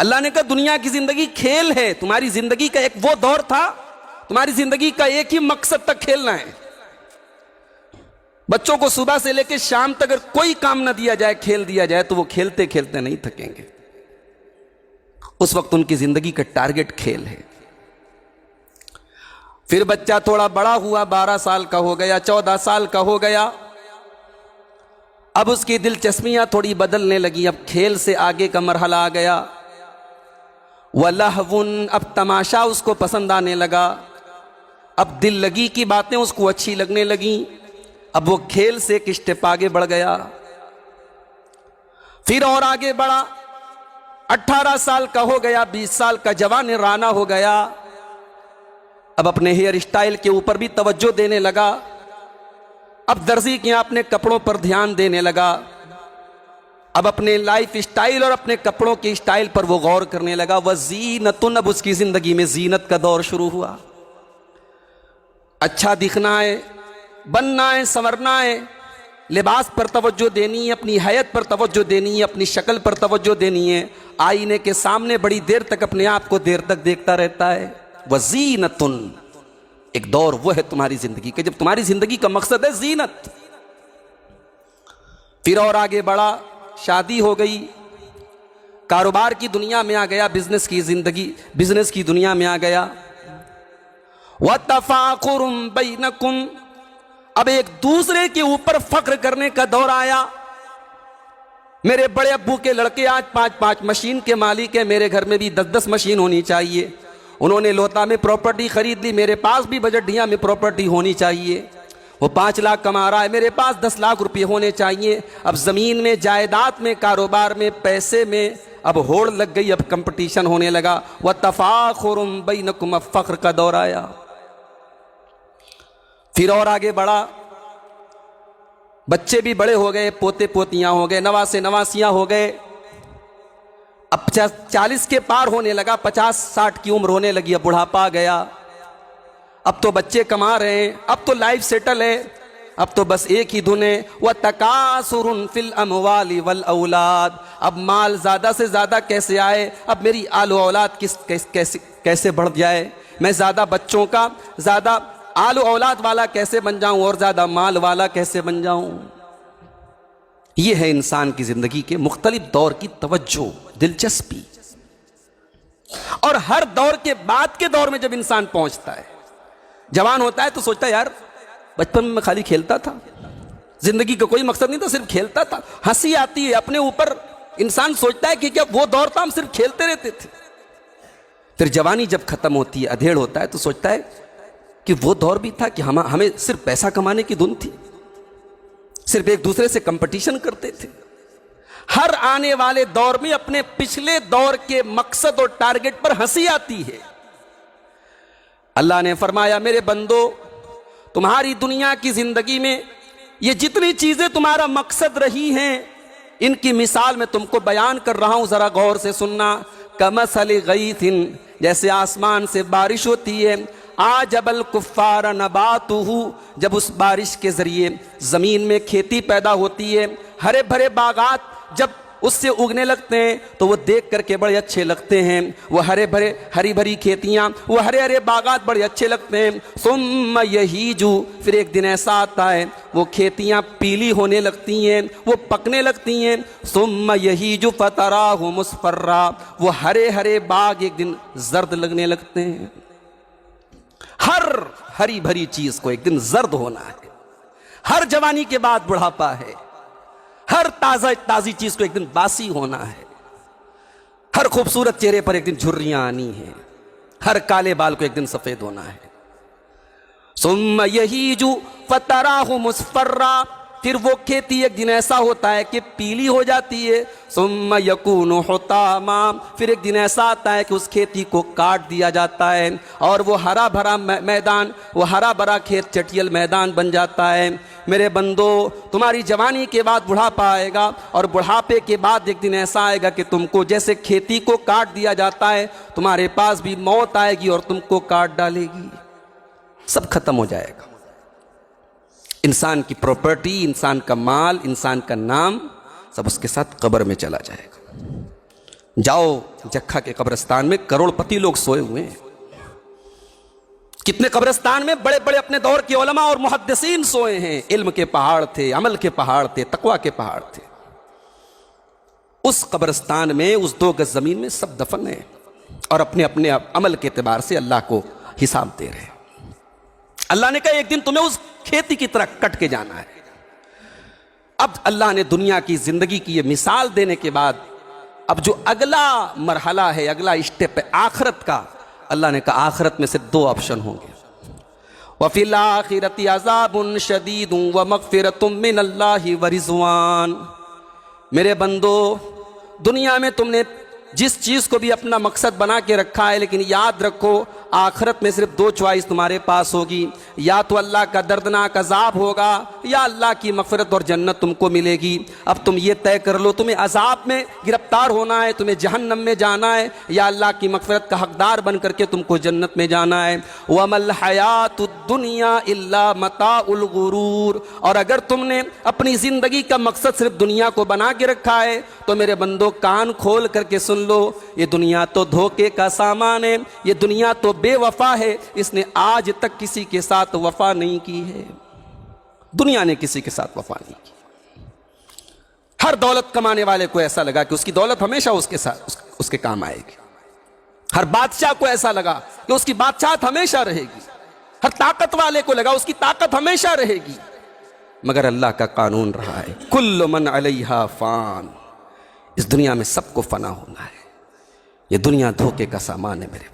अल्लाह ने कहा दुनिया की जिंदगी खेल है, तुम्हारी जिंदगी का एक वो दौर था, तुम्हारी जिंदगी का एक ही मकसद तक खेलना है। बच्चों को सुबह से लेकर शाम तक अगर कोई काम ना दिया जाए, खेल दिया जाए, तो वो खेलते खेलते नहीं थकेंगे। उस वक्त उनकी जिंदगी का टारगेट खेल है। फिर बच्चा थोड़ा बड़ा हुआ, 12 साल का हो गया, 14 साल का हो गया, अब उसकी दिलचस्पियां थोड़ी बदलने लगी। अब खेल से आगे का मरहला आ गया। वलहवुन, अब तमाशा उसको पसंद आने लगा, अब दिल लगी की बातें उसको अच्छी लगने लगी। अब वो खेल से एक स्टेप आगे बढ़ गया। फिर और आगे बढ़ा, 18 साल का हो गया, 20 साल का जवान राना हो गया। अब अपने हेयर स्टाइल के ऊपर भी तवज्जो देने लगा। अब दर्जी के अपने कपड़ों पर ध्यान देने लगा। अब अपने लाइफ स्टाइल और अपने कपड़ों के स्टाइल पर वो गौर करने लगा। वज़ीनतुन, अब उसकी जिंदगी में जीनत का दौर शुरू हुआ। अच्छा दिखना है, बनना है, संवरना है, लिबास पर तवज्जो देनी है, अपनी हैयत पर तवज्जो देनी है, अपनी शक्ल पर तवज्जो देनी है। आईने के सामने बड़ी देर तक अपने आप को देर तक देखता रहता है। वज़ीनतुन, एक दौर वो है तुम्हारी जिंदगी का जब तुम्हारी जिंदगी का मकसद है जीनत। फिर और आगे बढ़ा, शादी हो गई, कारोबार की दुनिया में आ गया, बिजनेस की जिंदगी, बिजनेस की दुनिया में आ गया। वतफाकुरुम बैनकुम, अब एक दूसरे के ऊपर फख्र करने का दौर आया। मेरे बड़े अब्बू के लड़के आज 5-5 मशीन के मालिक है, मेरे घर में भी 10-10 मशीन होनी चाहिए। उन्होंने लोता में प्रॉपर्टी खरीद ली, मेरे पास भी बजटिया में प्रॉपर्टी होनी चाहिए। वो 5 लाख कमा रहा है, मेरे पास 10 लाख रुपए होने चाहिए। अब जमीन में, जायदाद में, कारोबार में, पैसे में अब होड़ लग गई, अब कंपटीशन होने लगा। वह तफाखुरुम बैनकुम, अब फख्र का दौर आया। फिर और आगे बढ़ा, बच्चे भी बड़े हो गए, पोते पोतियां हो गए, नवासे नवासियां हो गए। अब 40 के पार होने लगा, 50-60 की उम्र होने लगी, अब बुढ़ापा आ गया। अब तो बच्चे कमा रहे हैं, अब तो लाइफ सेटल है, अब तो बस एक ही धुन है, वह तकासुरुन फिल अमवाली वल औलाद। अब माल ज्यादा से ज्यादा कैसे आए, अब मेरी आलो औलाद कैसे बढ़ जाए, मैं ज्यादा बच्चों का, ज्यादा आलू औलाद वाला कैसे बन जाऊं और ज्यादा माल वाला कैसे बन जाऊं। यह है इंसान की जिंदगी के मुख्तलिफ दौर की तवज्जो, दिलचस्पी। और हर दौर के बाद के दौर में जब इंसान पहुंचता है, जवान होता है तो सोचता है यार बचपन में मैं खाली खेलता था, जिंदगी का कोई मकसद नहीं था, सिर्फ खेलता था। हंसी आती है अपने ऊपर, इंसान सोचता है कि क्या वो दौर था, हम सिर्फ खेलते रहते थे। फिर जवानी जब खत्म होती है, अधेड़ होता है, तो सोचता है कि वो दौर भी था कि हमें सिर्फ पैसा कमाने की धुन थी, सिर्फ एक दूसरे से कंपटीशन करते थे। हर आने वाले दौर में अपने पिछले दौर के मकसद और टारगेट पर हंसी आती है। अल्लाह ने फरमाया, मेरे बंदो, तुम्हारी दुनिया की जिंदगी में ये जितनी चीजें तुम्हारा मकसद रही हैं, इनकी मिसाल मैं तुमको बयान कर रहा हूं, जरा गौर से सुनना। कमसली गईथिन, जैसे आसमान से बारिश होती है, आजबल कुफ्फार नबातुहु, जब उस बारिश के जरिए जमीन में खेती पैदा होती है, हरे भरे बागात जब उससे उगने लगते हैं तो वो देख करके बड़े अच्छे लगते हैं। वो हरे भरे, हरी भरी खेतियाँ, वो हरे हरे बागात बड़े अच्छे लगते हैं। सुम्मा यहीजु, फिर एक दिन ऐसा आता है वो खेतियाँ पीली होने लगती हैं, वो पकने लगती हैं। सुम्मा यहीजु फतराहु मुस्फर्रा, वो हरे हरे बाग एक दिन जर्द लगने लगते हैं। हर हरी भरी चीज को एक दिन जर्द होना है। हर जवानी के बाद बुढ़ापा है। हर ताजी चीज को एक दिन बासी होना है। हर खूबसूरत चेहरे पर एक दिन झुर्रियां आनी है। हर काले बाल को एक दिन सफेद होना है। सुम्मा यहीजु फतराहु मुस्फर्रा, फिर वो खेती एक दिन ऐसा होता है कि पीली हो जाती है। सुम्मा यकूनु हुतामा, फिर एक दिन ऐसा आता है कि उस खेती को काट दिया जाता है और वो हरा भरा मैदान, वो हरा भरा खेत चटियल मैदान बन जाता है। मेरे बंदो, तुम्हारी जवानी के बाद बुढ़ापा आएगा और बुढ़ापे के बाद एक दिन ऐसा आएगा कि तुमको जैसे खेती को काट दिया जाता है, तुम्हारे पास भी मौत आएगी और तुमको काट डालेगी। सब खत्म हो जाएगा। इंसान की प्रॉपर्टी, इंसान का माल, इंसान का नाम, सब उसके साथ कब्र में चला जाएगा। जाओ जक्खा के कब्रिस्तान में करोड़पति लोग सोए हुए हैं। कितने कब्रिस्तान में बड़े बड़े अपने दौर के उलमा और मुहद्दिसीन सोए हैं। इल्म के पहाड़ थे, अमल के पहाड़ थे, तकवा के पहाड़ थे। उस कब्रिस्तान में, उस 2 गज जमीन में सब दफन है और अपने अपने अमल के एतबार से अल्लाह को हिसाब दे रहे हैं। अल्लाह ने कहा एक दिन तुम्हें उस खेती की तरह कट के जाना है। अब अल्लाह ने दुनिया की जिंदगी की ये मिसाल देने के बाद अब जो अगला मरहला है, अगला स्टेप है आखिरत का, अल्लाह ने कहा आखिरत में सिर्फ 2 ऑप्शन होंगे। वफिल आखिरति अज़ाबुन शदीदुन व मग़फ़िरतुम मिनल्लाहि व रिज़वान। मेरे बंदो, दुनिया में तुमने जिस चीज़ को भी अपना मकसद बना के रखा है, लेकिन याद रखो आखिरत में सिर्फ 2 चॉइस तुम्हारे पास होगी। या तो अल्लाह का दर्दनाक अजाब होगा या अल्लाह की मग़फ़िरत और जन्नत तुमको मिलेगी। अब तुम ये तय कर लो, तुम्हें अजाब में गिरफ्तार होना है, तुम्हें जहन्नम में जाना है, या अल्लाह की मग़फ़िरत का हकदार बन करके तुमको जन्नत में जाना है। वमल हयातुद दुनिया इल्ला मताउल गुरूर। और अगर तुमने अपनी ज़िंदगी का मकसद सिर्फ दुनिया को बना के रखा है तो मेरे बंदो कान खोल करके सुन लो, ये दुनिया तो धोखे का सामान है, ये दुनिया तो बेवफा है, इसने आज तक किसी के साथ वफा नहीं की है। दुनिया ने किसी के साथ वफा नहीं की। हर दौलत कमाने वाले को ऐसा लगा कि उसकी दौलत हमेशा उसके साथ उसके काम आएगी। हर बादशाह को ऐसा लगा कि उसकी बादशाहत हमेशा रहेगी। हर ताकत वाले को लगा उसकी ताकत हमेशा रहेगी। मगर अल्लाह का कानून रहा है, कुल्लु मन अलैहा फान। इस दुनिया में सबको फना होना है। ये दुनिया धोखे का सामान है मेरे